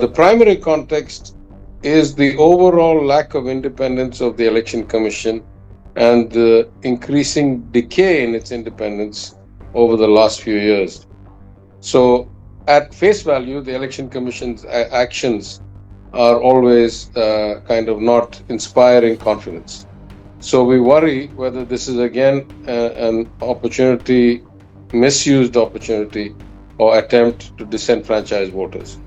the primary context is the overall lack of independence of the Election Commission and the increasing decay in its independence over the last few years. So, at face value, the Election Commission's actions are always kind of not inspiring confidence. So we worry whether this is again an opportunity, misused opportunity, or attempt to disenfranchise voters.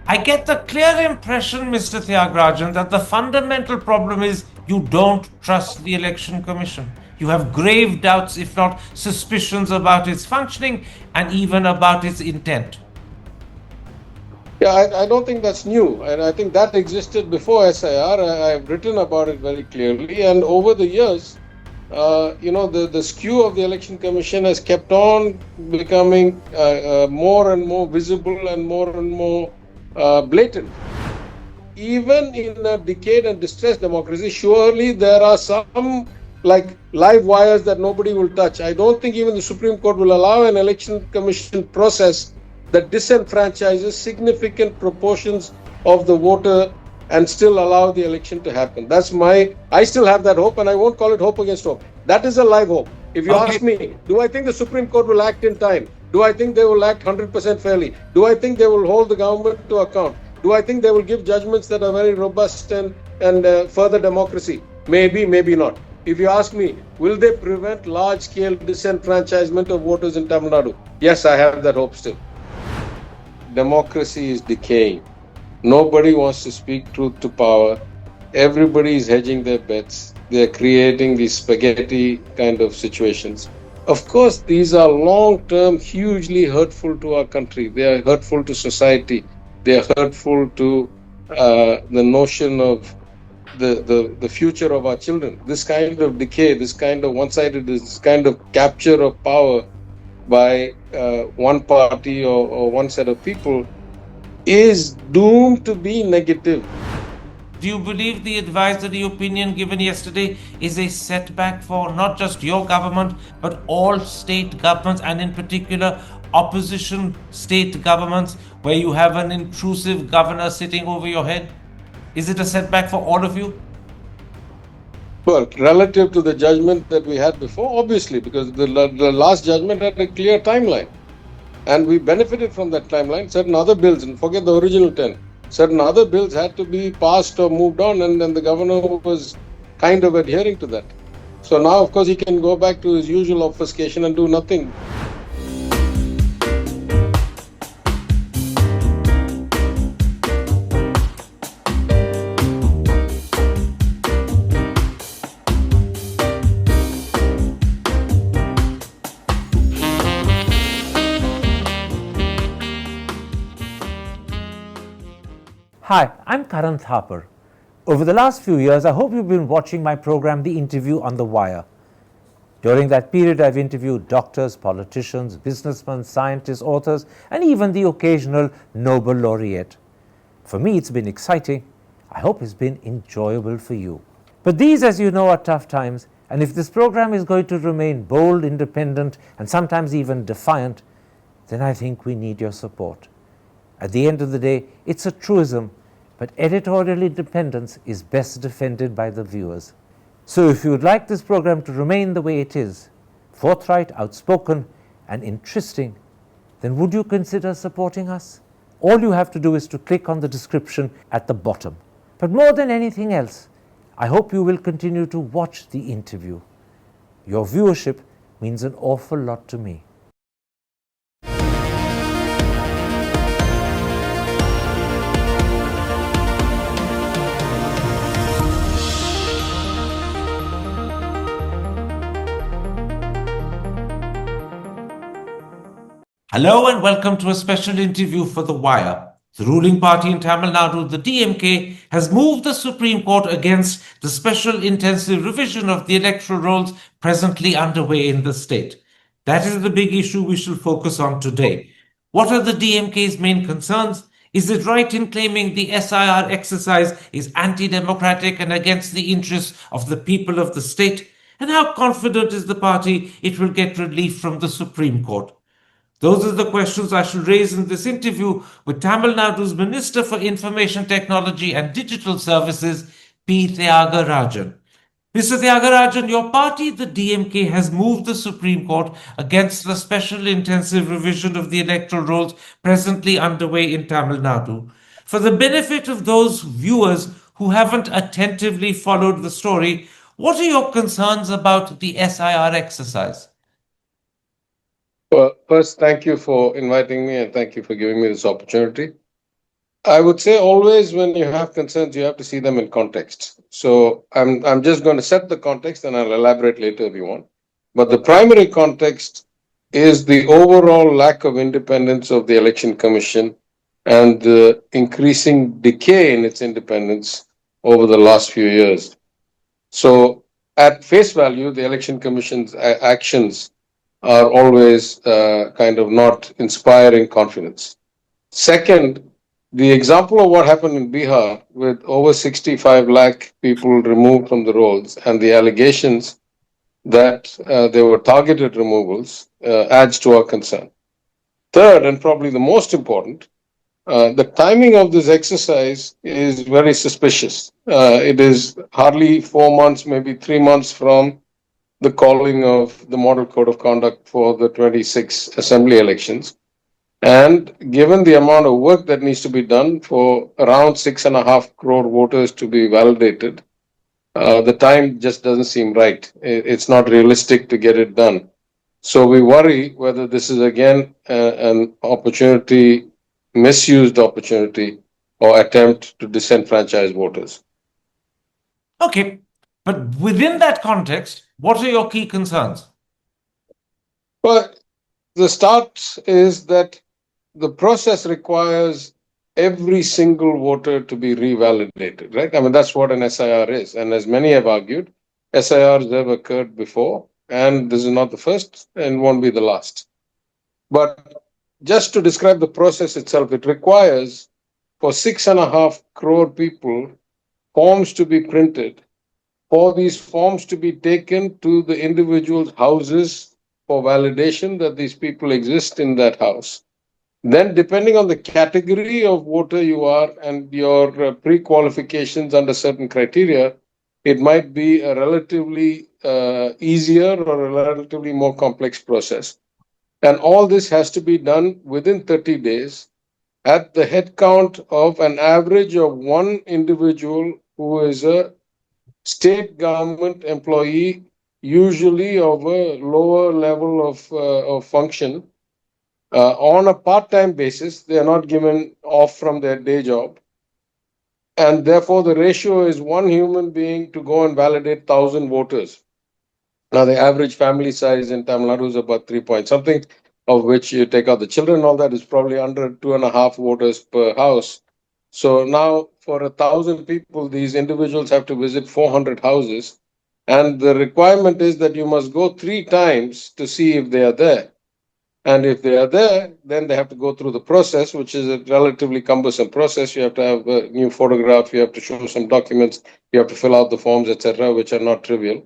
I get the clear impression, Mr. Thiaga Rajan, that the fundamental problem is you don't trust the Election Commission. You have grave doubts, if not suspicions, about its functioning and even about its intent. Yeah, I don't think that's new. And I think that existed before SIR. I've written about it very clearly. And over the years, the skew of the Election Commission has kept on becoming more and more visible and more blatant. Even in a decayed and distressed democracy, surely there are some like live wires that nobody will touch. I don't think even the Supreme Court will allow an Election Commission process that disenfranchises significant proportions of the voter and still allow the election to happen. I still have that hope, and I won't call it hope against hope. That is a live hope. If you ask me, do I think the Supreme Court will act in time? Do I think they will act 100% fairly? Do I think they will hold the government to account? Do I think they will give judgments that are very robust and further democracy? Maybe, maybe not. If you ask me, will they prevent large-scale disenfranchisement of voters in Tamil Nadu? Yes, I have that hope still. Democracy is decaying. Nobody wants to speak truth to power. Everybody is hedging their bets. They're creating these spaghetti kind of situations. Of course, these are long-term, hugely hurtful to our country. They are hurtful to society. They are hurtful to the notion of the future of our children. This kind of decay, this kind of one-sidedness, this kind of capture of power by one party or one set of people is doomed to be negative. Do you believe the advisory opinion given yesterday is a setback for not just your government, but all state governments, and in particular opposition state governments, where you have an intrusive governor sitting over your head? Is it a setback for all of you? Well, relative to the judgment that we had before, obviously, because the last judgment had a clear timeline. And we benefited from that timeline. Certain other bills, and forget the original 10, certain other bills had to be passed or moved on, and then the governor was kind of adhering to that. So now, of course, he can go back to his usual obfuscation and do nothing. Hi, I'm Karan Thapar. Over the last few years, I hope you've been watching my program, The Interview on the Wire. During that period, I've interviewed doctors, politicians, businessmen, scientists, authors, and even the occasional Nobel laureate. For me, it's been exciting. I hope it's been enjoyable for you. But these, as you know, are tough times, and if this program is going to remain bold, independent, and sometimes even defiant, then I think we need your support. At the end of the day, it's a truism, but editorial independence is best defended by the viewers. So if you would like this program to remain the way it is, forthright, outspoken, and interesting, then would you consider supporting us? All you have to do is to click on the description at the bottom. But more than anything else, I hope you will continue to watch the interview. Your viewership means an awful lot to me. Hello and welcome to a special interview for The Wire. The ruling party in Tamil Nadu, the DMK, has moved the Supreme Court against the special intensive revision of the electoral rolls presently underway in the state. That is the big issue we shall focus on today. What are the DMK's main concerns? Is it right in claiming the SIR exercise is anti-democratic and against the interests of the people of the state? And how confident is the party it will get relief from the Supreme Court? Those are the questions I should raise in this interview with Tamil Nadu's Minister for Information Technology and Digital Services, P. Thiaga Rajan. Mr. Thiaga Rajan, your party, the DMK, has moved the Supreme Court against the special intensive revision of the electoral rolls presently underway in Tamil Nadu. For the benefit of those viewers who haven't attentively followed the story, what are your concerns about the SIR exercise? Well, first, thank you for inviting me and thank you for giving me this opportunity. I would say always when you have concerns, you have to see them in context. So I'm just going to set the context and I'll elaborate later if you want. But the primary context is the overall lack of independence of the Election Commission and the increasing decay in its independence over the last few years. So at face value, the Election Commission's actions are always kind of not inspiring confidence. Second, the example of what happened in Bihar with over 65 lakh people removed from the rolls and the allegations that there were targeted removals adds to our concern. Third, and probably the most important, the timing of this exercise is very suspicious. It is hardly 4 months, maybe 3 months from the calling of the Model Code of Conduct for the 26 assembly elections. And given the amount of work that needs to be done for around 6.5 crore voters to be validated, the time just doesn't seem right. It's not realistic to get it done. So we worry whether this is again an opportunity, misused opportunity, or attempt to disenfranchise voters. Okay, but within that context, what are your key concerns? Well, the start is that the process requires every single voter to be revalidated, right? I mean, that's what an SIR is. And as many have argued, SIRs have occurred before, and this is not the first and won't be the last. But just to describe the process itself, it requires for 6.5 crore people forms to be printed, for these forms to be taken to the individual's houses for validation that these people exist in that house. Then, depending on the category of voter you are and your pre-qualifications under certain criteria, it might be a relatively easier or a relatively more complex process. And all this has to be done within 30 days at the head count of an average of one individual who is a state government employee, usually of a lower level of function, on a part-time basis. They are not given off from their day job. And therefore, the ratio is one human being to go and validate 1,000 voters. Now, the average family size in Tamil Nadu is about 3 point something, of which you take out the children, all that is probably under 2.5 voters per house. So now, for 1,000 people, these individuals have to visit 400 houses. And the requirement is that you must go 3 times to see if they are there. And if they are there, then they have to go through the process, which is a relatively cumbersome process. You have to have a new photograph, you have to show some documents, you have to fill out the forms, etc., which are not trivial.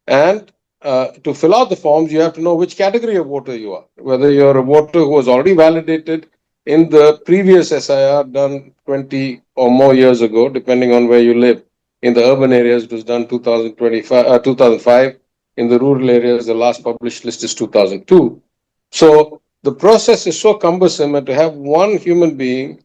And to fill out the forms, you have to know which category of voter you are, whether you're a voter who was already validated in the previous SIR done 20 or more years ago, depending on where you live. In the urban areas, it was done 2005. In the rural areas, the last published list is 2002. So the process is so cumbersome, and to have one human being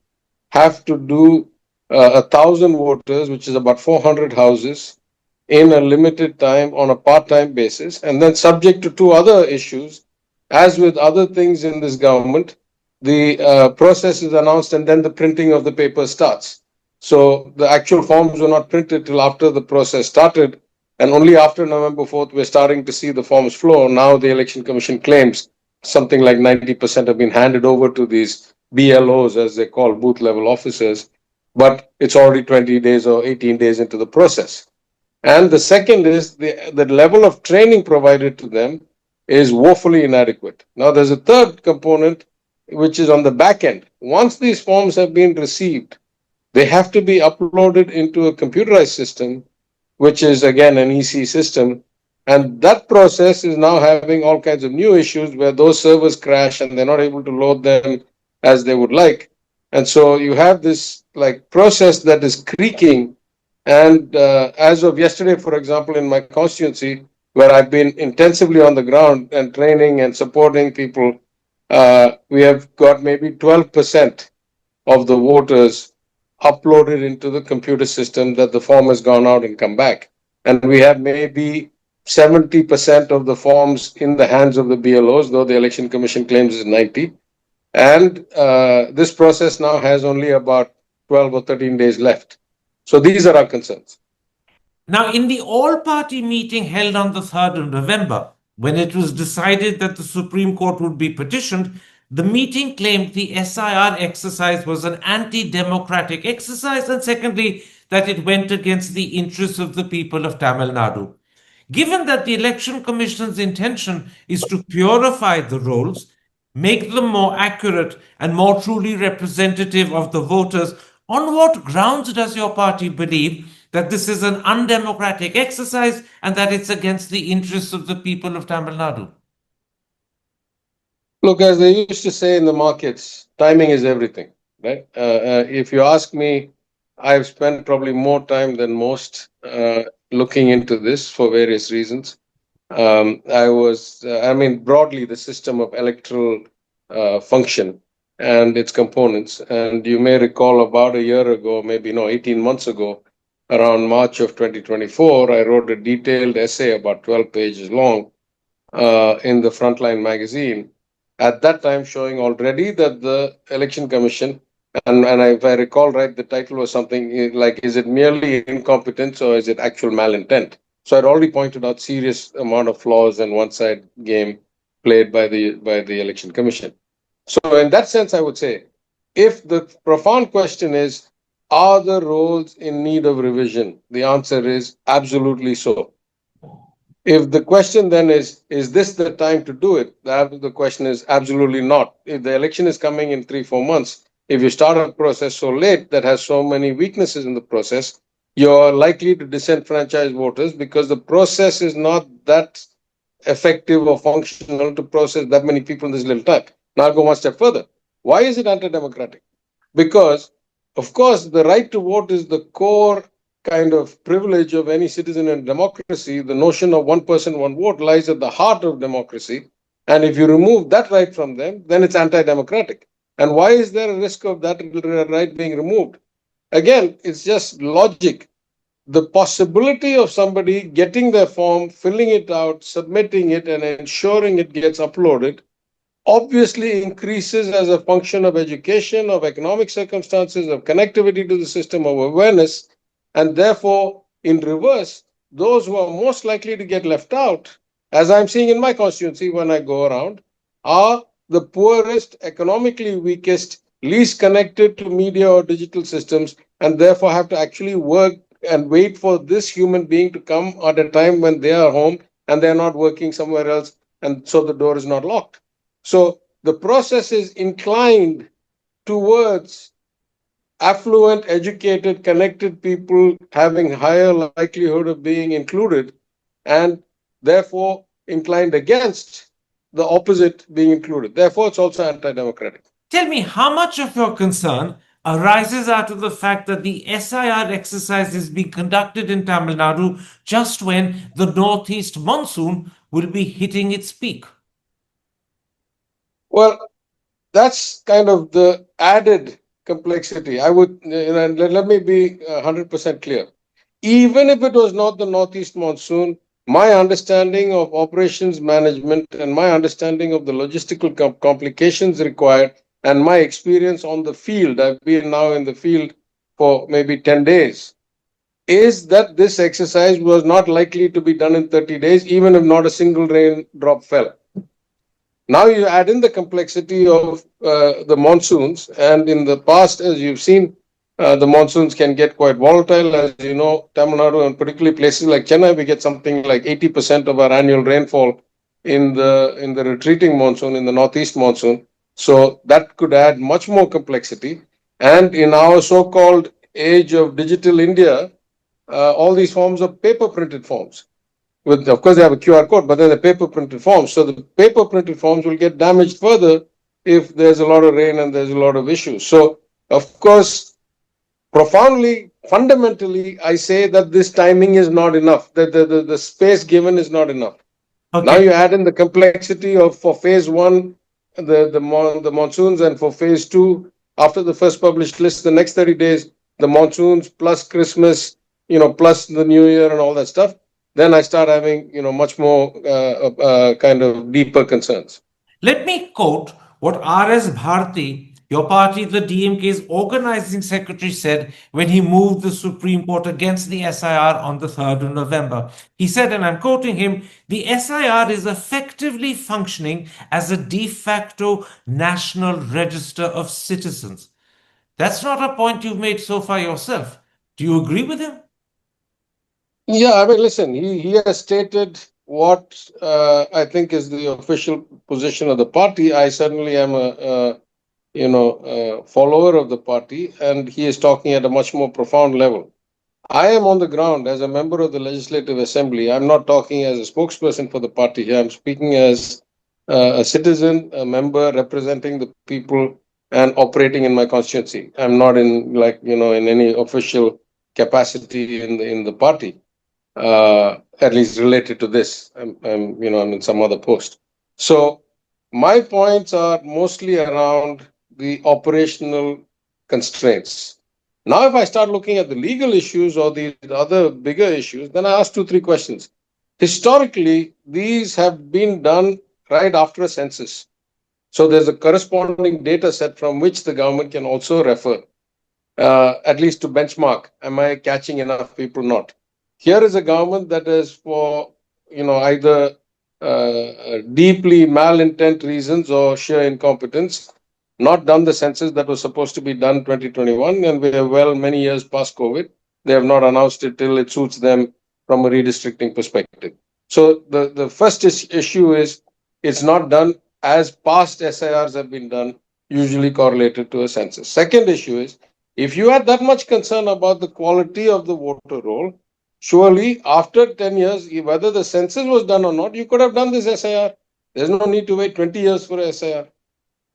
have to do 1,000 voters, which is about 400 houses, in a limited time on a part-time basis, and then subject to 2 other issues, as with other things in this government, the process is announced and then the printing of the paper starts. So the actual forms were not printed till after the process started, and only after November 4th, we're starting to see the forms flow. Now the Election Commission claims something like 90% have been handed over to these BLOs, as they call booth level officers, but it's already 20 days or 18 days into the process. And the second is the level of training provided to them is woefully inadequate. Now, there's a third component, which is on the back end. Once these forms have been received, they have to be uploaded into a computerized system, which is, again, an EC system, And that process is now having all kinds of new issues where those servers crash and they're not able to load them as they would like. And so you have this like process that is creaking. And as of yesterday, for example, in my constituency, where I've been intensively on the ground and training and supporting people, we have got maybe 12% of the voters uploaded into the computer system that the form has gone out and come back. And we have maybe 70% of the forms in the hands of the BLOs, though the Election Commission claims is 90. And this process now has only about 12 or 13 days left. So these are our concerns. Now, in the all-party meeting held on the 3rd of November, when it was decided that the Supreme Court would be petitioned, the meeting claimed the SIR exercise was an anti-democratic exercise, and secondly, that it went against the interests of the people of Tamil Nadu. Given that the Election Commission's intention is to purify the rolls, make them more accurate and more truly representative of the voters, on what grounds does your party believe that this is an undemocratic exercise and that it's against the interests of the people of Tamil Nadu? Look, as they used to say in the markets, timing is everything, right? If you ask me, I've spent probably more time than most looking into this for various reasons. Broadly, the system of electoral function and its components. And you may recall about a year ago, 18 months ago, around March of 2024, I wrote a detailed essay about 12 pages long in the Frontline magazine. At that time, showing already that the Election Commission, and if I recall right, the title was something like, is it merely incompetence or is it actual malintent? So I'd already pointed out serious amount of flaws and one-side game played by the Election Commission. So in that sense, I would say, if the profound question is, are the roles in need of revision? The answer is absolutely so. If the question then is this the time to do it? The question is absolutely not. If the election is coming in 3-4 months, if you start a process so late that has so many weaknesses in the process, you're likely to disenfranchise voters because the process is not that effective or functional to process that many people in this little time. Now I'll go one step further. Why is it anti-democratic? Because, of course, the right to vote is the core kind of privilege of any citizen in democracy. The notion of one person, one vote lies at the heart of democracy. And if you remove that right from them, then it's anti-democratic. And why is there a risk of that right being removed? Again, it's just logic. The possibility of somebody getting their form, filling it out, submitting it, and ensuring it gets uploaded obviously increases as a function of education, of economic circumstances, of connectivity to the system, of awareness. And therefore, in reverse, those who are most likely to get left out, as I'm seeing in my constituency when I go around, are the poorest, economically weakest, least connected to media or digital systems, and therefore have to actually work and wait for this human being to come at a time when they are home and they're not working somewhere else, and so the door is not locked. So the process is inclined towards affluent, educated, connected people having higher likelihood of being included, and therefore inclined against the opposite being included. Therefore, it's also anti-democratic. Tell me, how much of your concern arises out of the fact that the SIR exercise is being conducted in Tamil Nadu just when the northeast monsoon will be hitting its peak? Well, that's kind of the added complexity. I would, let me be 100% clear. Even if it was not the northeast monsoon, my understanding of operations management and my understanding of the logistical complications required and my experience on the field, I've been now in the field for maybe 10 days, is that this exercise was not likely to be done in 30 days, even if not a single raindrop fell. Now you add in the complexity of the monsoons, and in the past, as you've seen, the monsoons can get quite volatile. As you know, Tamil Nadu and particularly places like Chennai, we get something like 80% of our annual rainfall in the retreating monsoon, in the northeast monsoon. So that could add much more complexity. And in our so-called age of digital India, all these forms are paper printed forms. of course, they have a QR code, but then the paper printed forms. So the paper printed forms will get damaged further if there's a lot of rain and there's a lot of issues. So, of course, fundamentally, I say that this timing is not enough, that the space given is not enough. Okay. Now you add in the complexity of for phase one, the monsoons, and for phase two, after the first published list, the next 30 days, the monsoons plus Christmas, plus the New Year and all that stuff. Then I start having, much more kind of deeper concerns. Let me quote what R.S. Bharti, your party, the DMK's organizing secretary, said when he moved the Supreme Court against the SIR on the 3rd of November. He said, and I'm quoting him, the SIR is effectively functioning as a de facto national register of citizens. That's not a point you've made so far yourself. Do you agree with him? Yeah, I mean, listen, he has stated what I think is the official position of the party. I certainly am a follower of the party, and he is talking at a much more profound level. I am on the ground as a member of the Legislative Assembly. I'm not talking as a spokesperson for the party here. I'm speaking as a citizen, a member representing the people and operating in my constituency. I'm not in in any official capacity in the party. At least related to this. I'm in some other post. So my points are mostly around the operational constraints. Now, if I start looking at the legal issues or the other bigger issues, then I ask 2-3 questions. Historically, these have been done right after a census. So there's a corresponding data set from which the government can also refer, at least to benchmark. Am I catching enough people? Not. Here is a government that is for, either deeply malintent reasons or sheer incompetence, not done the census that was supposed to be done 2021, and we are many years past COVID. They have not announced it till it suits them from a redistricting perspective. So the first issue is it's not done as past SIRs have been done, usually correlated to a census. Second issue is, if you had that much concern about the quality of the voter roll, surely after 10 years, whether the census was done or not, you could have done this SIR. There's no need to wait 20 years for a SIR.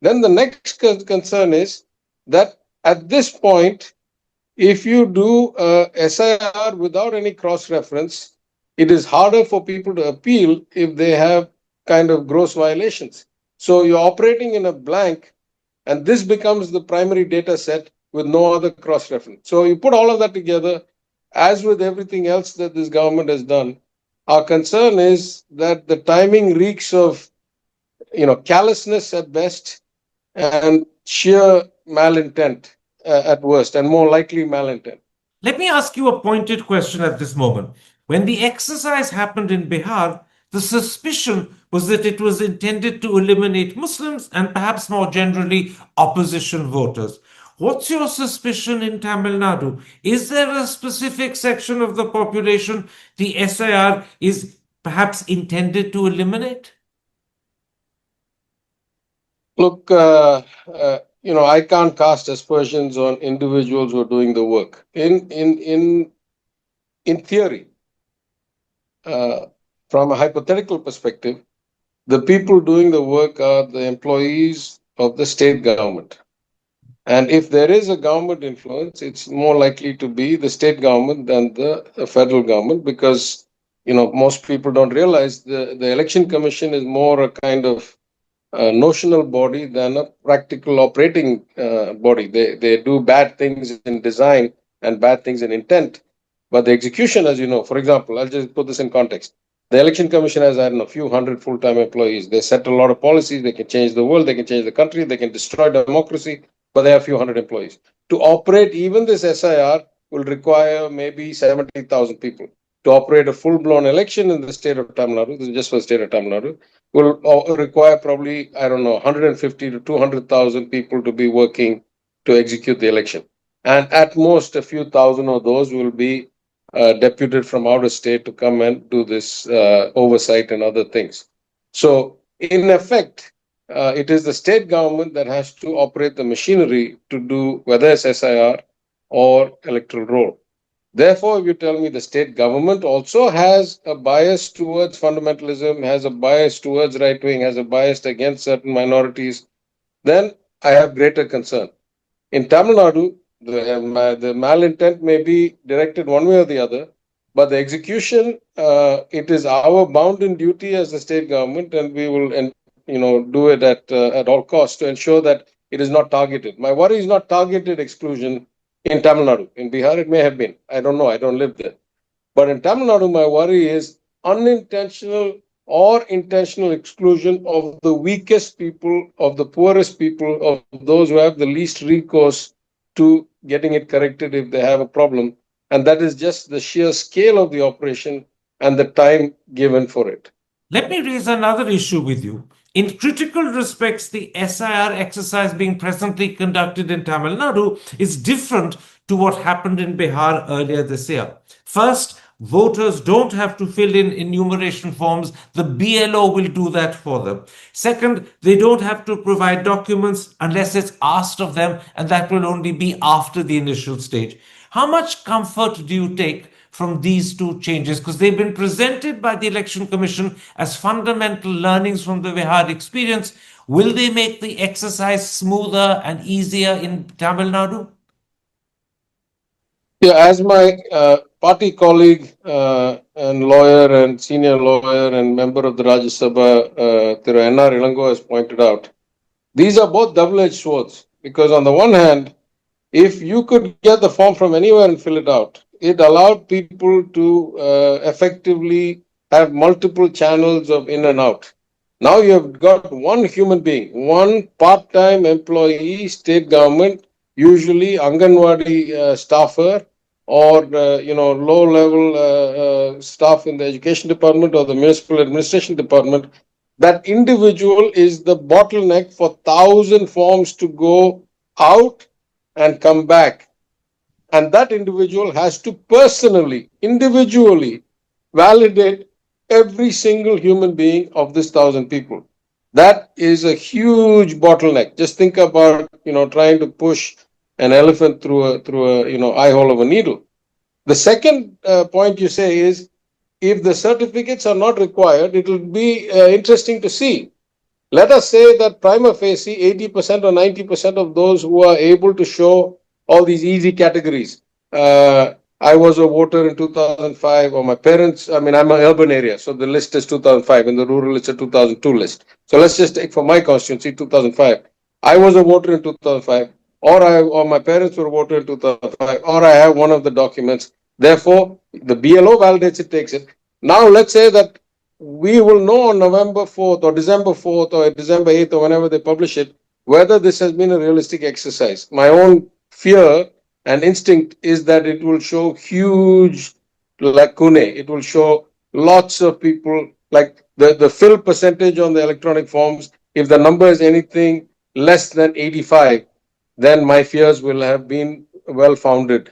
Then the next concern is that at this point, if you do a SIR without any cross-reference, it is harder for people to appeal if they have kind of gross violations. So you're operating in a blank, and this becomes the primary data set with no other cross-reference. So you put all of that together, as with everything else that this government has done, our concern is that the timing reeks of, callousness at best and sheer malintent at worst, and more likely malintent. Let me ask you a pointed question at this moment. When the exercise happened in Bihar, the suspicion was that it was intended to eliminate Muslims and perhaps more generally opposition voters. What's your suspicion in Tamil Nadu? Is there a specific section of the population the SIR is perhaps intended to eliminate? Look, I can't cast aspersions on individuals who are doing the work. In theory, from a hypothetical perspective, the people doing the work are the employees of the state government. And if there is a government influence, it's more likely to be the state government than the federal government, because, most people don't realize the election commission is more a kind of notional body than a practical operating body. They do bad things in design and bad things in intent, but the execution, as you know, for example, I'll just put this in context. The election commission has, a few hundred full-time employees. They set a lot of policies. They can change the world. They can change the country. They can destroy democracy, but they have a few hundred employees. To operate even this SIR will require maybe 70,000 people. To operate a full-blown election in the state of Tamil Nadu, this is just for the state of Tamil Nadu, will require probably, 150 to 200,000 people to be working to execute the election. And at most, a few thousand of those will be deputed from out of state to come and do this oversight and other things. So, in effect, it is the state government that has to operate the machinery to do whether it's SIR or electoral roll. Therefore, if you tell me the state government also has a bias towards fundamentalism, has a bias towards right wing, has a bias against certain minorities, then I have greater concern. In Tamil Nadu, the malintent may be directed one way or the other, but the execution, it is our bounden duty as the state government, and we will, do it at all costs to ensure that it is not targeted. My worry is not targeted exclusion in Tamil Nadu. In Bihar, it may have been. I don't know. I don't live there. But in Tamil Nadu, my worry is unintentional or intentional exclusion of the weakest people, of the poorest people, of those who have the least recourse to getting it corrected if they have a problem. And that is just the sheer scale of the operation and the time given for it. Let me raise another issue with you. In critical respects, the SIR exercise being presently conducted in Tamil Nadu is different to what happened in Bihar earlier this year. First, voters don't have to fill in enumeration forms. The BLO will do that for them. Second, they don't have to provide documents unless it's asked of them, and that will only be after the initial stage. How much comfort do you take from these two changes? Because they've been presented by the Election Commission as fundamental learnings from the Bihar experience. Will they make the exercise smoother and easier in Tamil Nadu? Yeah, as my party colleague and lawyer and senior lawyer and member of the Rajya Sabha, Thiru N.R. Elangovan has pointed out, these are both double-edged swords. Because on the one hand, if you could get the form from anywhere and fill it out, it allowed people to effectively have multiple channels of in and out. Now you have got one human being, one part-time employee, state government, usually Anganwadi staffer, or low-level staff in the education department or the municipal administration department. That individual is the bottleneck for 1,000 forms to go out and come back. And that individual has to personally, individually validate every single human being of this 1,000 people. That is a huge bottleneck. Just think about, trying to push an elephant through a eye hole of a needle. The second point you say is, if the certificates are not required, it will be interesting to see. Let us say that prima facie 80% or 90% of those who are able to show all these easy categories. I was a voter in 2005, or my parents, I'm an urban area, so the list is 2005, and the rural it's a 2002 list. So let's just take for my constituency 2005. I was a voter in 2005, or my parents were a voter in 2005, or I have one of the documents. Therefore, the BLO validates it, takes it. Now let's say that we will know on November 4th or December 4th or December 8th or whenever they publish it, whether this has been a realistic exercise. My own fear and instinct is that it will show huge lacunae. It will show lots of people, like the fill percentage on the electronic forms. If the number is anything less than 85, then my fears will have been well founded.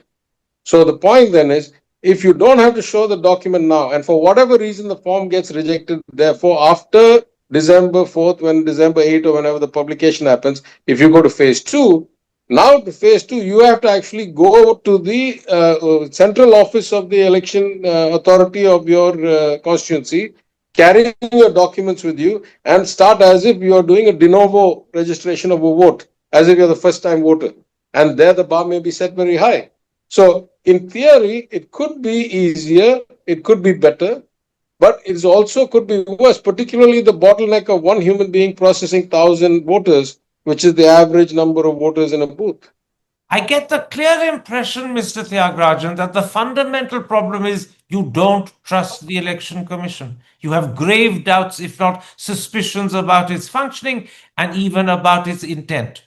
So the point then is, if you don't have to show the document now, and for whatever reason the form gets rejected, therefore after December 4th, when December 8th or whenever the publication happens, if you go to phase 2, now to phase 2, you have to actually go to the central office of the election authority of your constituency, carrying your documents with you, and start as if you are doing a de novo registration of a vote, as if you're the first time voter. And there the bar may be set very high. So in theory, it could be easier, it could be better, but it also could be worse, particularly the bottleneck of one human being processing 1,000 voters, which is the average number of voters in a booth. I get the clear impression, Mr. Thiaga Rajan, that the fundamental problem is you don't trust the Election Commission. You have grave doubts, if not suspicions, about its functioning and even about its intent.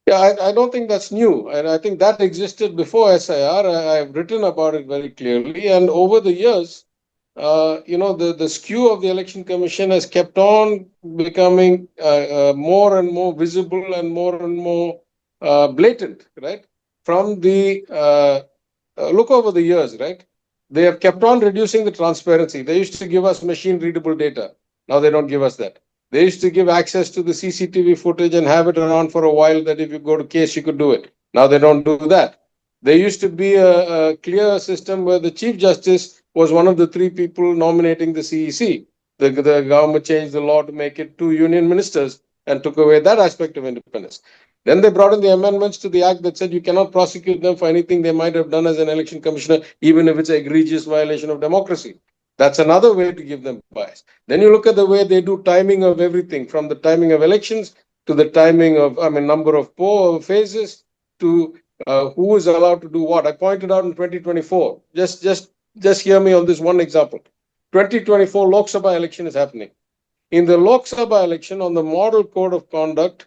Yeah, I don't think that's new. And I think that existed before SIR. I've written about it very clearly. And over the years, the skew of the Election Commission has kept on becoming more and more visible and more blatant, right? From the look over the years, right? They have kept on reducing the transparency. They used to give us machine readable data. Now they don't give us that. They used to give access to the CCTV footage and have it around for a while, that if you go to case, you could do it. Now they don't do that. There used to be a clear system where the Chief Justice was one of the three people nominating the CEC. The government changed the law to make it two union ministers and took away that aspect of independence. Then they brought in the amendments to the act that said you cannot prosecute them for anything they might have done as an election commissioner, even if it's an egregious violation of democracy. That's another way to give them bias. Then you look at the way they do timing of everything, from the timing of elections to the timing of, number of phases to who is allowed to do what. I pointed out in 2024. Just hear me on this one example. 2024 Lok Sabha election is happening. In the Lok Sabha election, on the model code of conduct,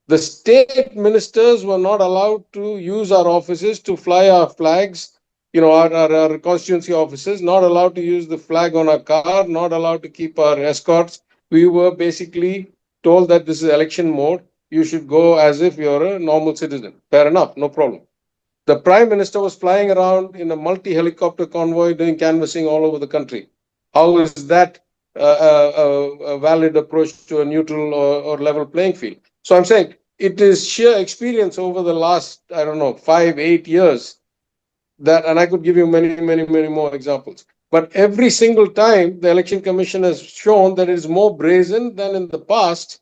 the state ministers were not allowed to use our offices to fly our flags, our constituency offices, not allowed to use the flag on our car, not allowed to keep our escorts. We were basically told that this is election mode. You should go as if you're a normal citizen. Fair enough, no problem. The Prime Minister was flying around in a multi-helicopter convoy doing canvassing all over the country. How is that a valid approach to a neutral or level playing field? So I'm saying it is sheer experience over the last, 5-8 years that, and I could give you many, many, many more examples. But every single time, the Election Commission has shown that it is more brazen than in the past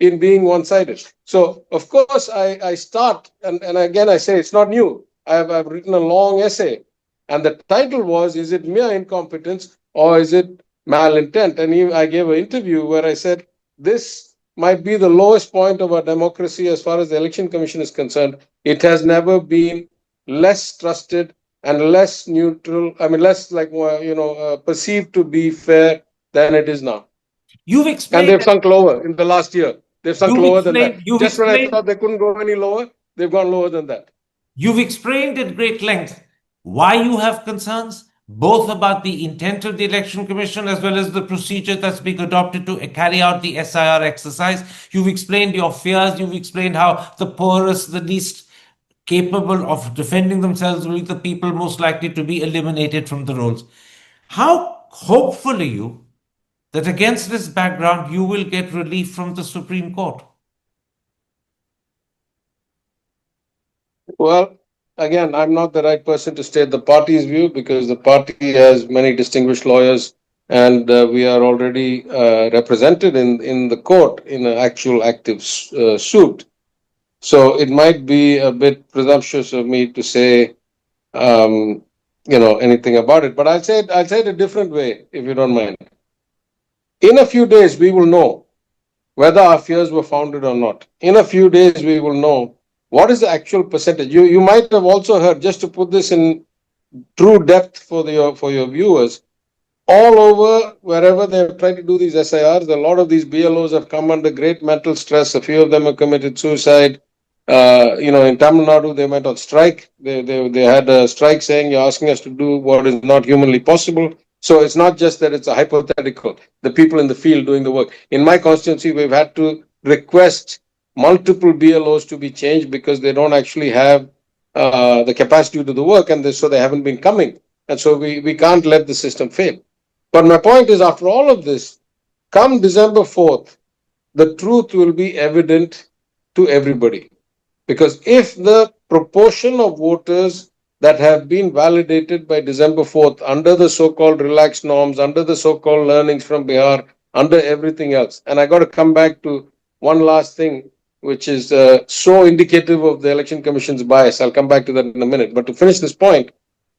in being one-sided. So, of course, I start, and again, I say it's not new. I've written a long essay, and the title was, is it mere incompetence or is it malintent? And I gave an interview where I said, this might be the lowest point of our democracy as far as the Election Commission is concerned. It has never been less trusted and less neutral, less perceived to be fair than it is now. You've explained. And they've sunk lower in the last year. They've sunk lower than that. Just when I thought they couldn't go any lower, they've gone lower than that. You've explained at great length why you have concerns, both about the intent of the Election Commission as well as the procedure that's being adopted to carry out the SIR exercise. You've explained your fears. You've explained how the poorest, the least capable of defending themselves will be the people most likely to be eliminated from the rolls. How hopeful are you that against this background, you will get relief from the Supreme Court? Well, again, I'm not the right person to state the party's view because the party has many distinguished lawyers and we are already represented in the court in an actual active suit. So it might be a bit presumptuous of me to say, anything about it. But I'll say it a different way, if you don't mind. In a few days, we will know whether our fears were founded or not. In a few days, we will know what is the actual percentage. You might have also heard, just to put this in true depth for your viewers, all over, wherever they've tried to do these SIRs, a lot of these BLOs have come under great mental stress. A few of them have committed suicide. In Tamil Nadu, they went on strike. They had a strike saying, you're asking us to do what is not humanly possible. So it's not just that it's a hypothetical, the people in the field doing the work. In my constituency, we've had to request multiple BLOs to be changed because they don't actually have the capacity to do the work, and so they haven't been coming. And so we can't let the system fail. But my point is, after all of this, come December 4th, the truth will be evident to everybody. Because if the proportion of voters that have been validated by December 4th under the so-called relaxed norms, under the so-called learnings from Bihar, under everything else, and I got to come back to one last thing, which is so indicative of the Election Commission's bias. I'll come back to that in a minute. But to finish this point,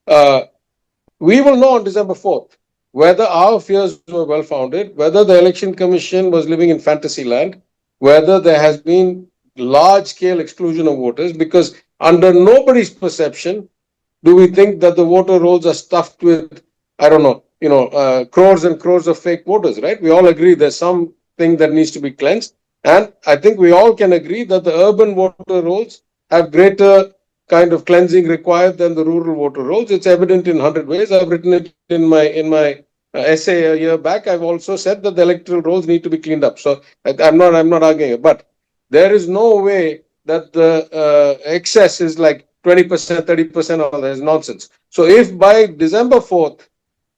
we will know on December 4th whether our fears were well-founded, whether the Election Commission was living in fantasy land, whether there has been large-scale exclusion of voters, because under nobody's perception do we think that the voter rolls are stuffed with, crores and crores of fake voters, right? We all agree there's something that needs to be cleansed. And I think we all can agree that the urban voter rolls have greater kind of cleansing required than the rural voter rolls. It's evident in 100 ways. I've written it in my essay a year back. I've also said that the electoral rolls need to be cleaned up. So I'm not arguing it, but there is no way that the excess is like 20%, 30%, or there's nonsense. So if by December 4th,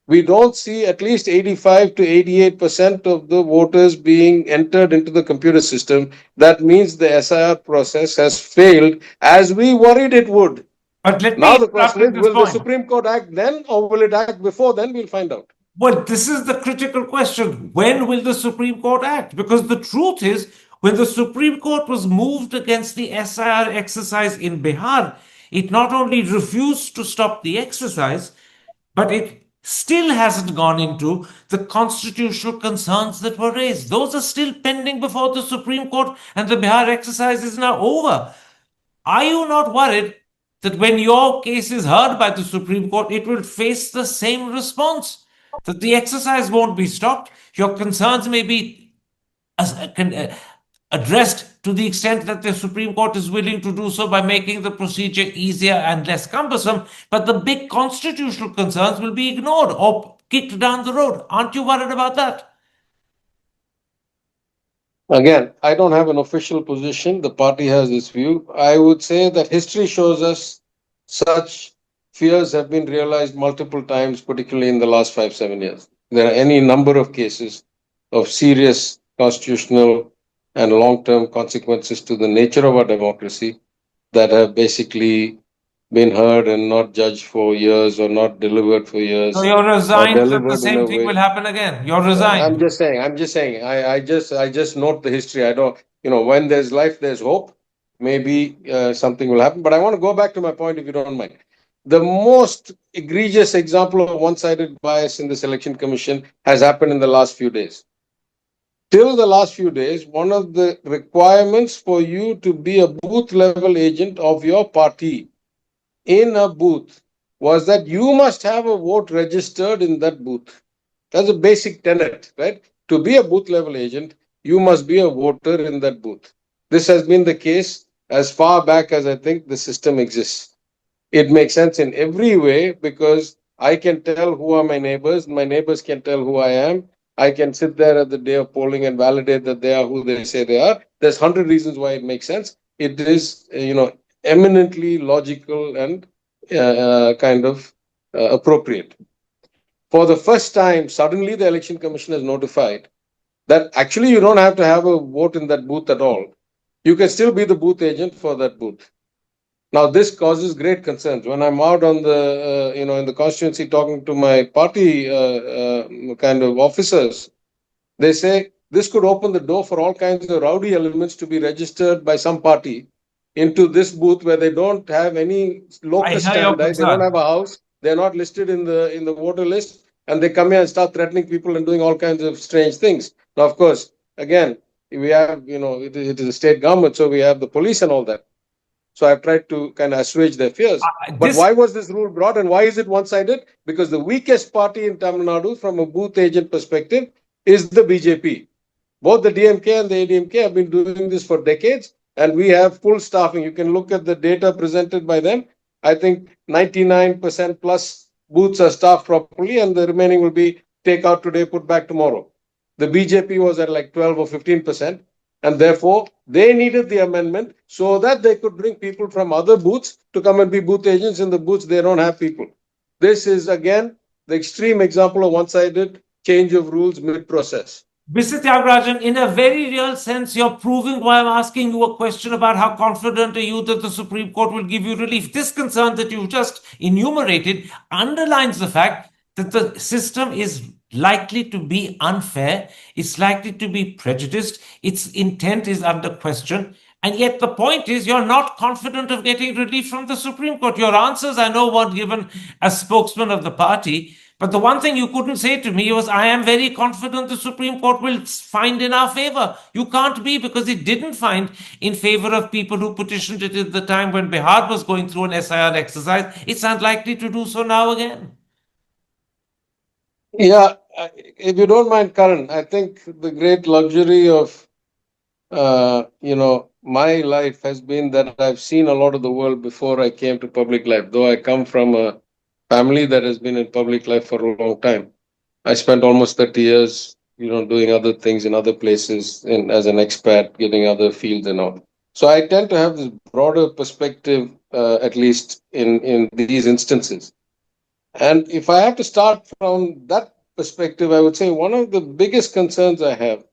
we don't see at least 85 to 88% of the voters being entered into the computer system, that means the SIR process has failed, as we worried it would But let me Now the question is, interrupt at this will the point. Supreme Court act then or will it act before then? We'll find out. Well, this is the critical question. When will the Supreme Court act? Because the truth is, when the Supreme Court was moved against the SIR exercise in Bihar, it not only refused to stop the exercise, but it still hasn't gone into the constitutional concerns that were raised. Those are still pending before the Supreme Court, and the Bihar exercise is now over. Are you not worried that when your case is heard by the Supreme Court, it will face the same response? That the exercise won't be stopped, your concerns may be addressed to the extent that the Supreme Court is willing to do so by making the procedure easier and less cumbersome, but the big constitutional concerns will be ignored or kicked down the road. Aren't you worried about that? Again, I don't have an official position. The party has this view. I would say that history shows us such fears have been realized multiple times, particularly in the last 5-7 years. There are any number of cases of serious constitutional and long-term consequences to the nature of our democracy that have basically been heard and not judged for years or not delivered for years. So you're resigned that the delivered in same a thing way. will happen again. You're resigned. I'm just saying. I just note the history. I don't, when there's life, there's hope. Maybe something will happen. But I want to go back to my point, if you don't mind. The most egregious example of one-sided bias in this election commission has happened in the last few days. Till the last few days, one of the requirements for you to be a booth level agent of your party in a booth was that you must have a vote registered in that booth. That's a basic tenet, right? To be a booth level agent, you must be a voter in that booth. This has been the case as far back as I think the system exists. It makes sense in every way because I can tell who are my neighbors can tell who I am. I can sit there at the day of polling and validate that they are who they say they are. There's 100 reasons why it makes sense. It is, eminently logical and appropriate. For the first time, suddenly the Election Commission has notified that actually you don't have to have a vote in that booth at all. You can still be the booth agent for that booth. Now, this causes great concerns. When I'm out on the, in the constituency talking to my party officers, they say this could open the door for all kinds of rowdy elements to be registered by some party into this booth where they don't have any locus standi, they don't have a house, they're not listed in the voter list, and they come here and start threatening people and doing all kinds of strange things. Now, of course, again, we have, it is a state government, so we have the police and all that. So I've tried to kind of assuage their fears. But why was this rule brought and why is it one-sided? Because the weakest party in Tamil Nadu from a booth agent perspective is the BJP. Both the DMK and the ADMK have been doing this for decades, and we have full staffing. You can look at the data presented by them. I think 99% plus booths are staffed properly, and the remaining will be take out today, put back tomorrow. The BJP was at like 12 or 15%, and therefore they needed the amendment so that they could bring people from other booths to come and be booth agents in the booths they don't have people. This is, again, the extreme example of one-sided change of rules mid-process. Mr. Thiaga Rajan, in a very real sense, you're proving why I'm asking you a question about how confident are you that the Supreme Court will give you relief. This concern that you've just enumerated underlines the fact that the system is likely to be unfair, it's likely to be prejudiced, its intent is under question. And yet the point is you're not confident of getting relief from the Supreme Court. Your answers, I know, weren't given as spokesman of the party. But the one thing you couldn't say to me was, I am very confident the Supreme Court will find in our favor. You can't be, because it didn't find in favor of people who petitioned it at the time when Bihar was going through an SIR exercise. It's unlikely to do so now again. Yeah, if you don't mind, Karan, I think the great luxury of, my life has been that I've seen a lot of the world before I came to public life, though I come from a family that has been in public life for a long time. I spent almost 30 years, doing other things in other places and as an expat, getting other fields and all. So I tend to have this broader perspective, at least in these instances. And if I have to start from that perspective, I would say one of the biggest concerns I have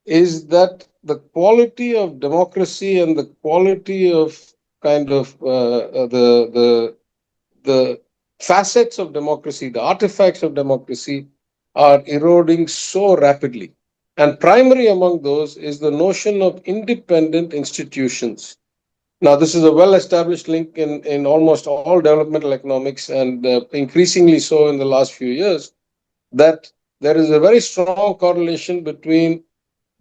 is that the quality of democracy and the quality of kind of the facets of democracy, the artifacts of democracy, are eroding so rapidly. And primary among those is the notion of independent institutions. Now, this is a well-established link in almost all developmental economics, and increasingly so in the last few years, that there is a very strong correlation between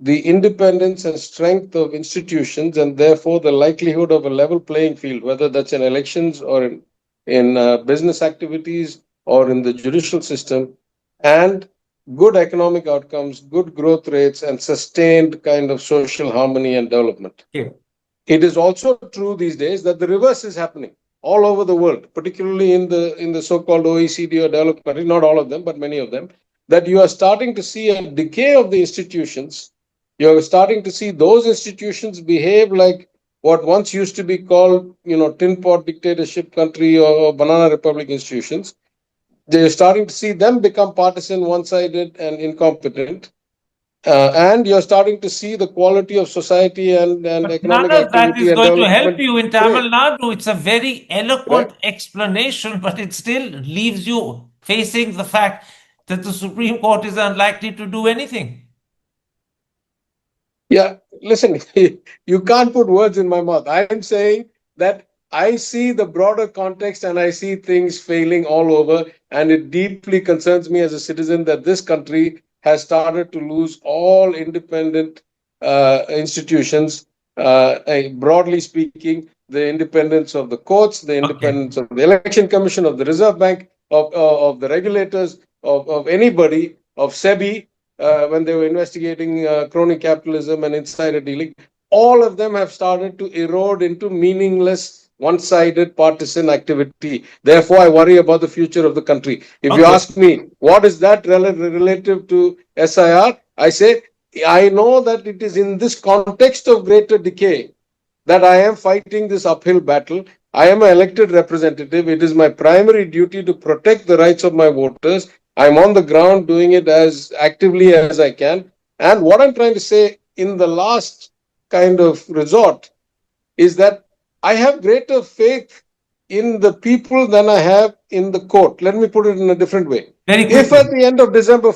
the independence and strength of institutions, and therefore the likelihood of a level playing field, whether that's in elections or in business activities or in the judicial system, and good economic outcomes, good growth rates, and sustained kind of social harmony and development. Okay. It is also true these days that the reverse is happening all over the world, particularly in the so-called OECD or developed countries, not all of them, but many of them, that you are starting to see a decay of the institutions. You're starting to see those institutions behave like what once used to be called, tin pot dictatorship country or banana republic institutions. They're starting to see them become partisan, one-sided, and incompetent. And you're starting to see the quality of society and But economic none of that activity is and going to help development you in today. Tamil Nadu. It's a very eloquent Right. explanation, but it still leaves you facing the fact that the Supreme Court is unlikely to do anything. Yeah, listen, you can't put words in my mouth. I'm saying that I see the broader context and I see things failing all over, and it deeply concerns me as a citizen that this country has started to lose all independent institutions. Broadly speaking, the independence of the courts, the Okay. independence of the Election Commission, of the Reserve Bank, of the regulators, of anybody, of SEBI, when they were investigating crony capitalism and insider dealing, all of them have started to erode into meaningless, one-sided partisan activity. Therefore, I worry about the future of the country. If you ask me, what is that relative to SIR? I say, I know that it is in this context of greater decay that I am fighting this uphill battle. I am an elected representative. It is my primary duty to protect the rights of my voters. I'm on the ground doing it as actively as I can. And what I'm trying to say in the last kind of resort is that I have greater faith in the people than I have in the court. Let me put it in a different way. Very If quickly. at the end of December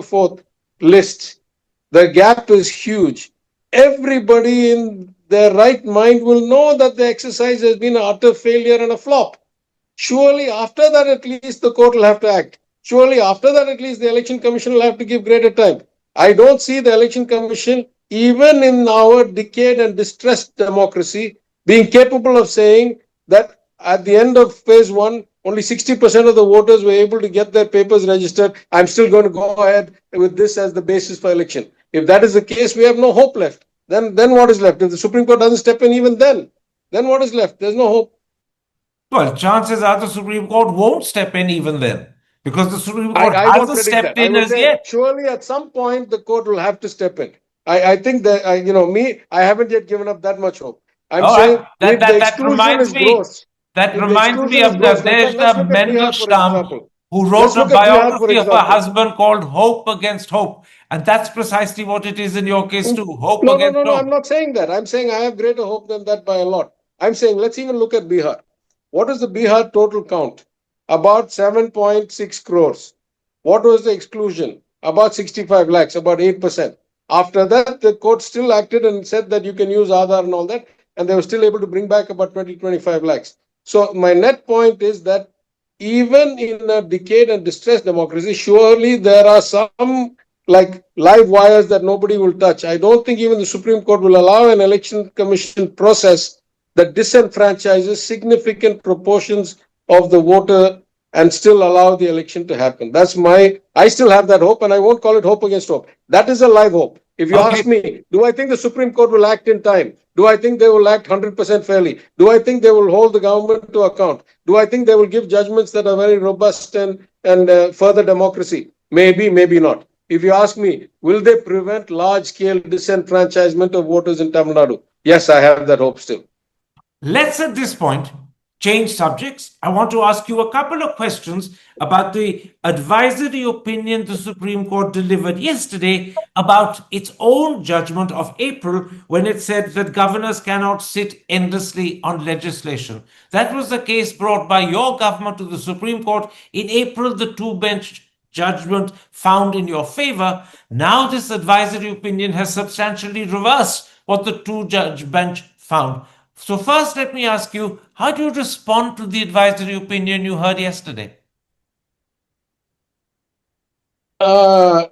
4th list, the gap is huge, everybody in their right mind will know that the exercise has been an utter failure and a flop. Surely after that, at least the court will have to act. Surely after that, at least the election commission will have to give greater time. I don't see the election commission, even in our decayed and distressed democracy, being capable of saying that at the end of phase one, only 60% of the voters were able to get their papers registered. I'm still going to go ahead with this as the basis for election. If that is the case, we have no hope left. Then what is left? If the Supreme Court doesn't step in even then what is left? There's no hope. Well, chances are the Supreme Court won't step in even then, because the Supreme Court I won't hasn't predict stepped that. I in would as say yet. surely at some point the court will have to step in. I think that I haven't yet given up that much hope. I'm All saying right. if the That exclusion reminds is me. gross, That if the reminds me exclusion is of gross, like let's Nadezhda look at Bihar for Mandelstam, example. who wrote Let's a look at Bihar for biography of her example. husband called Hope Against Hope. And that's precisely what it is in your case too. Hope No, against I'm hope. not saying that. I'm saying I have greater hope than that by a lot. I'm saying let's even look at Bihar. What is the Bihar total count? About 7.6 crores. What was the exclusion? About 65 lakhs, about 8%. After that, the court still acted and said that you can use Aadhaar and all that, and they were still able to bring back about 25 lakhs. So my net point is that even in a decayed and distressed democracy, surely there are some like live wires that nobody will touch. I don't think even the Supreme Court will allow an election commission process that disenfranchises significant proportions of the voter and still allow the election to happen. I still have that hope, and I won't call it hope against hope. That is a live hope. If you ask me, do I think the Supreme Court will act in time? Do I think they will act 100% fairly? Do I think they will hold the government to account? Do I think they will give judgments that are very robust and further democracy? Maybe, maybe not. If you ask me, will they prevent large-scale disenfranchisement of voters in Tamil Nadu? Yes, I have that hope still. Let's at this point change subjects, I want to ask you a couple of questions about the advisory opinion the Supreme Court delivered yesterday about its own judgment of April when it said that governors cannot sit endlessly on legislation. That was the case brought by your government to the Supreme Court in April. The two-bench judgment found in your favor. Now this advisory opinion has substantially reversed what the two-judge bench found. So first, let me ask you, how do you respond to the advisory opinion you heard yesterday? I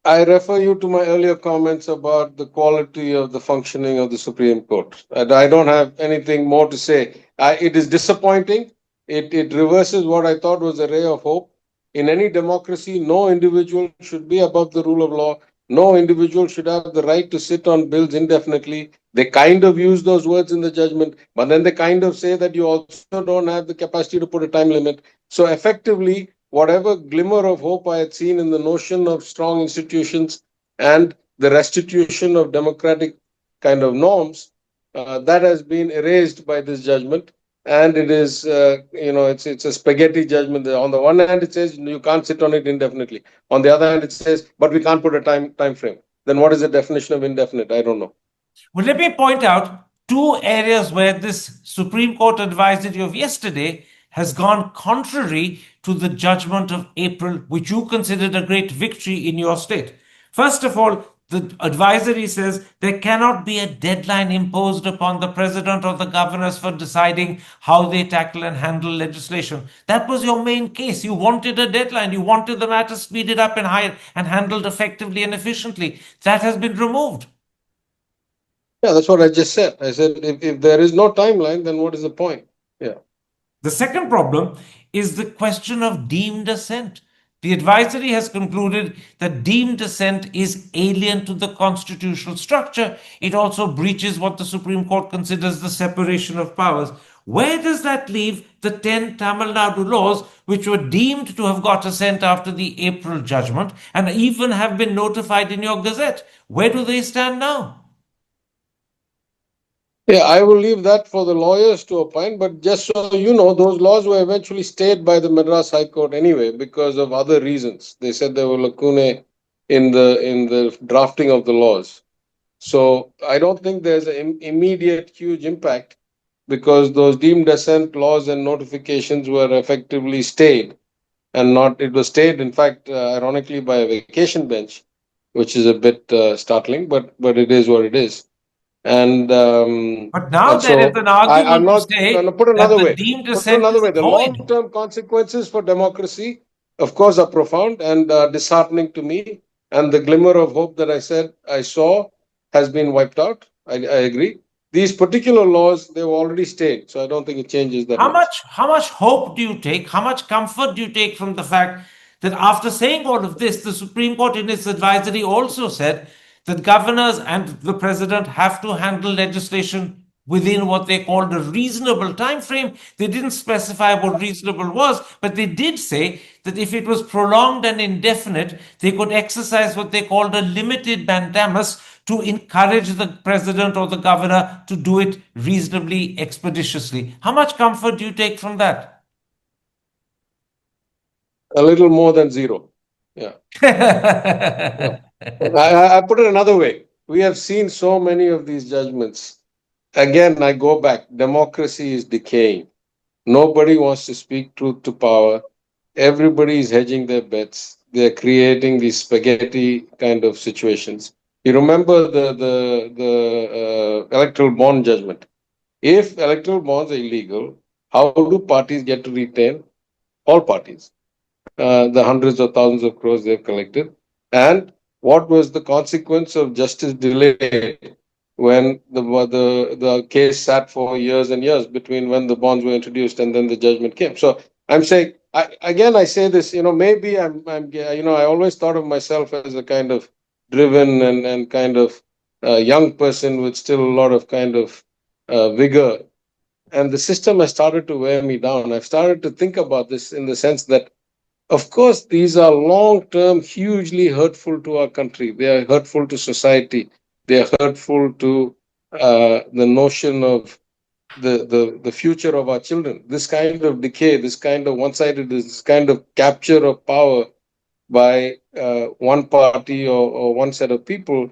refer you to my earlier comments about the quality of the functioning of the Supreme Court. And I don't have anything more to say. It is disappointing. It reverses what I thought was a ray of hope. In any democracy, no individual should be above the rule of law. No individual should have the right to sit on bills indefinitely. They kind of use those words in the judgment, but then they kind of say that you also don't have the capacity to put a time limit. So effectively, whatever glimmer of hope I had seen in the notion of strong institutions and the restitution of democratic kind of norms, that has been erased by this judgment. And it is, it's a spaghetti judgment. On the one hand, it says you can't sit on it indefinitely. On the other hand, it says, but we can't put a time frame. Then what is the definition of indefinite? I don't know. Well, let me point out two areas where this Supreme Court advisory of yesterday has gone contrary to the judgment of April, which you considered a great victory in your state. First of all, the advisory says there cannot be a deadline imposed upon the president or the governors for deciding how they tackle and handle legislation. That was your main case. You wanted a deadline. You wanted the matter speeded up and handled effectively and efficiently. That has been removed. Yeah, that's what I just said. I said if there is no timeline, then what is the point? Yeah. The second problem is the question of deemed assent. The advisory has concluded that deemed assent is alien to the constitutional structure. It also breaches what the Supreme Court considers the separation of powers. Where does that leave the 10 Tamil Nadu laws, which were deemed to have got assent after the April judgment and even have been notified in your Gazette? Where do they stand now? Yeah, I will leave that for the lawyers to opine, but just so you know, those laws were eventually stayed by the Madras High Court anyway because of other reasons. They said there were lacunae in the drafting of the laws. So I don't think there's an immediate huge impact because those deemed assent laws and notifications were effectively stayed and not, it was stayed, in fact, ironically by a vacation bench, which is a bit startling, but it is what it is. But now there is an I'm argument to not say going to put that another the way. deemed Put assent another is way. The void. long-term consequences for democracy, of course, are profound and disheartening to me. And the glimmer of hope that I said I saw has been wiped out. I agree. These particular laws, they've already stayed, so I don't think it changes that much. How much hope do you take? How much comfort do you take from the fact that after saying all of this, the Supreme Court in its advisory also said that governors and the president have to handle legislation within what they called a reasonable time frame. They didn't specify what reasonable was, but they did say that if it was prolonged and indefinite, they could exercise what they called a limited mandamus to encourage the president or the governor to do it reasonably expeditiously. How much comfort do you take from that? A little more than zero. Yeah. Yeah. I put it another way. We have seen so many of these judgments. Again, I go back. Democracy is decaying. Nobody wants to speak truth to power. Everybody is hedging their bets. They're creating these spaghetti kind of situations. You remember the electoral bond judgment. If electoral bonds are illegal, how do parties get to retain? All parties. The hundreds of thousands of crores they've collected. And what was the consequence of justice delayed when the case sat for years and years between when the bonds were introduced and then the judgment came? So I'm saying, I say this, maybe I always thought of myself as a kind of driven and kind of young person with still a lot of kind of vigor. And the system has started to wear me down. I've started to think about this in the sense that of course, these are long-term, hugely hurtful to our country. They are hurtful to society. They are hurtful to the notion of the future of our children. This kind of decay, this kind of one-sidedness, this kind of capture of power by one party or one set of people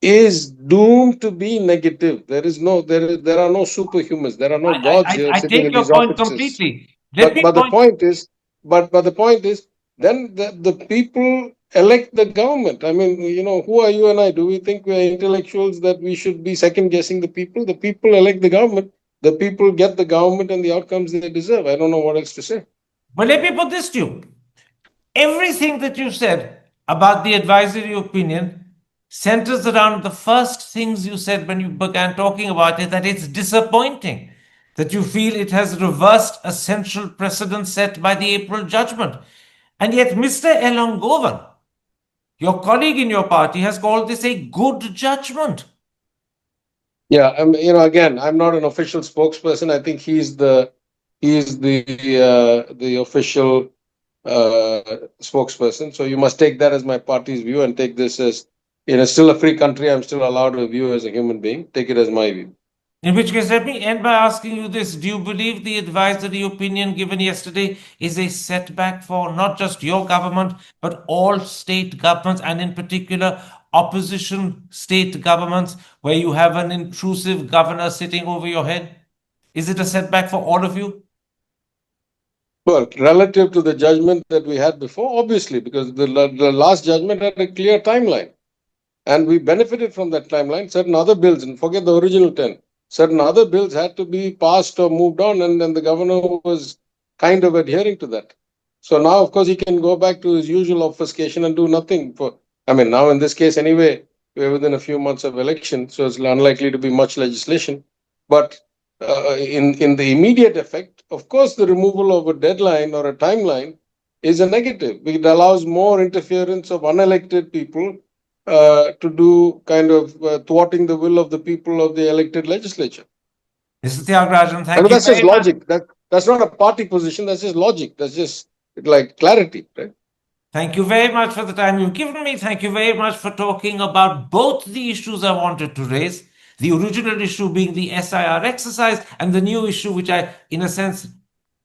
is doomed to be negative. There are no superhumans. There are no gods here I sitting take in your these point offices. completely. Let me But the point. point is, the point is, then the people elect the government. I mean, who are you and I? Do we think we are intellectuals that we should be second guessing the people? The people elect the government. The people get the government and the outcomes they deserve. I don't know what else to say. But let me put this to you. Everything that you said about the advisory opinion centers around the first things you said when you began talking about it, that it's disappointing, that you feel it has reversed a central precedent set by the April judgment. And yet, Mr. Elangovan, your colleague in your party, has called this a good judgment. Yeah, again, I'm not an official spokesperson. I think he's the official spokesperson. So you must take that as my party's view and take this as, still a free country. I'm still allowed to view as a human being. Take it as my view. In which case, let me end by asking you this. Do you believe the advisory opinion given yesterday is a setback for not just your government, but all state governments, and in particular, opposition state governments, where you have an intrusive governor sitting over your head? Is it a setback for all of you? Well, relative to the judgment that we had before, obviously, because the last judgment had a clear timeline. And we benefited from that timeline. Certain other bills, and forget the original 10, certain other bills had to be passed or moved on, and then the governor was kind of adhering to that. So now, of course, he can go back to his usual obfuscation and do nothing. Now in this case, anyway, we're within a few months of election, so it's unlikely to be much legislation. But in the immediate effect, of course, the removal of a deadline or a timeline is a negative. It allows more interference of unelected people to do kind of thwarting the will of the people of the elected legislature. Mr. Thiaga Rajan, thank you That's just very much. logic. That's not a party position. That's just logic. That's just like clarity, right? Thank you very much for the time you've given me. Thank you very much for talking about both the issues I wanted to raise. The original issue being the SIR exercise, and the new issue, which I, in a sense,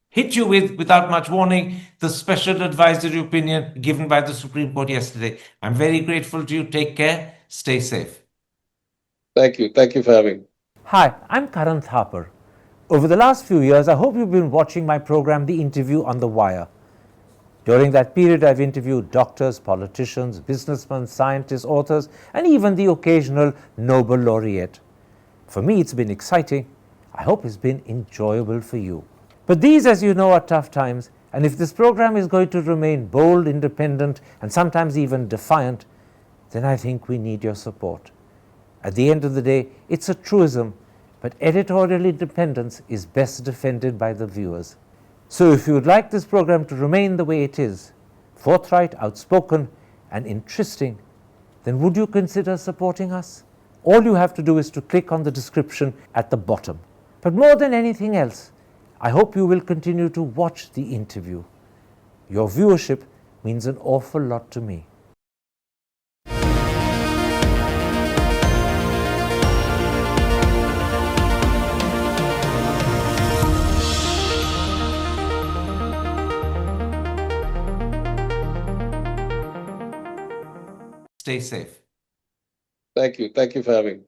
hit you with without much warning, the special advisory opinion given by the Supreme Court yesterday. I'm very grateful to you. Take care. Stay safe. Thank you. Thank you for having me. Hi, I'm Karan Thapar. Over the last few years, I hope you've been watching my program, The Interview on the Wire. During that period, I've interviewed doctors, politicians, businessmen, scientists, authors, and even the occasional Nobel laureate. For me, it's been exciting. I hope it's been enjoyable for you. But these, as you know, are tough times, and if this program is going to remain bold, independent, and sometimes even defiant, then I think we need your support. At the end of the day, it's a truism, but editorial independence is best defended by the viewers. So if you would like this program to remain the way it is, forthright, outspoken, and interesting, then would you consider supporting us? All you have to do is to click on the description at the bottom. But more than anything else, I hope you will continue to watch the interview. Your viewership means an awful lot to me. Stay safe. Thank you. Thank you for having me.